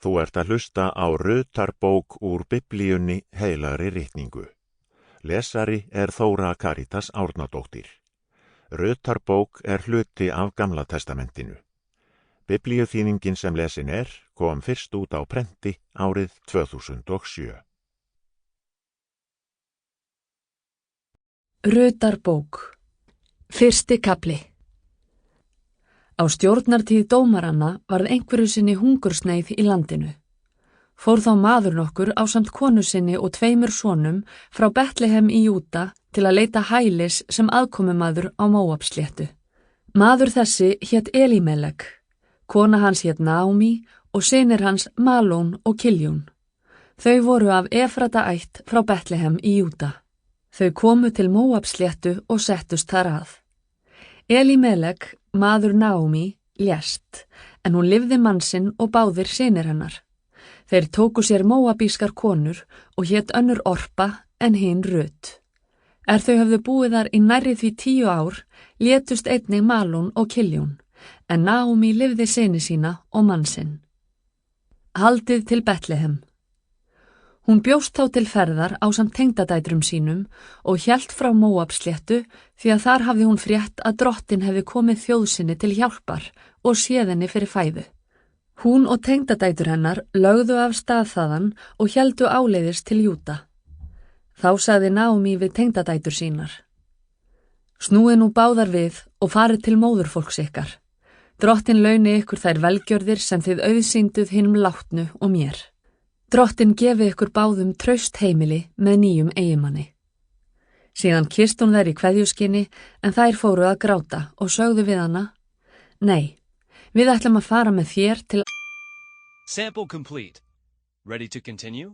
Þú ert að hlusta á Rutarbók úr Biblíunni heilagri ritningu. Lesari er Þóra Karítas Árnadóttir. Rutarbók er hluti af Gamla testamentinu. Biblíuþýðingin sem lesin kom fyrst út á prenti árið 2007. Rutarbók. Fyrsti kafli. Á stjórnartíð dómaranna varð einhverju sinni hungursneið í landinu. Fór þá maður nokkur ásamt konu sinni og 2 sonum frá Betlehem í Júda til að leita hælis sem aðkomumaður á Móabsléttu. Maður þessi hét Elimelek, kona hans hét Naomi og synir hans Malón og Kiljún. Þau voru af Efrata ætt frá Betlehem í Júda. Þau komu til Móabsléttu og settust þar að. Elimelek, maður Naomi, lést, en hún lifði mann sinn og báðir synir hennar. Þeir tóku sér móabískar konur og hét önnur Orpa en hin Rut. Þau höfðu búið þar í nærri því 10 ár, létust einnig Malón og Kiljún, en Naomi lifði syni sína og mann sinn. Haldið til Betlehem. Hún bjóst þá til ferðar ásamt tengdadætrum sínum og hélt frá Móabsléttu því að þar hafði hún frétt að drottin hefði komið þjóð sinni til hjálpar og séð henni fyrir fæðu. Hún og tengdadætur hennar lögðu af stað þaðan og héldu áleiðis til Júda. Þá sagði Naomi við tengdadætur sínar: Snúið nú báðar við og farið til móðurfólks ykkar. Drottin launi ykkur þær velgjörðir sem þið auðsýnduð hinum látnu og mér. Drottin gefi ykkur báðum traust heimili með nýjum eiginmanni. Síðan kyssti hún þær í kveðjuskyni en þær fóru að gráta og sögðu við hana: Nei, við ætlum að fara með þér til... Sample complete. Ready to continue?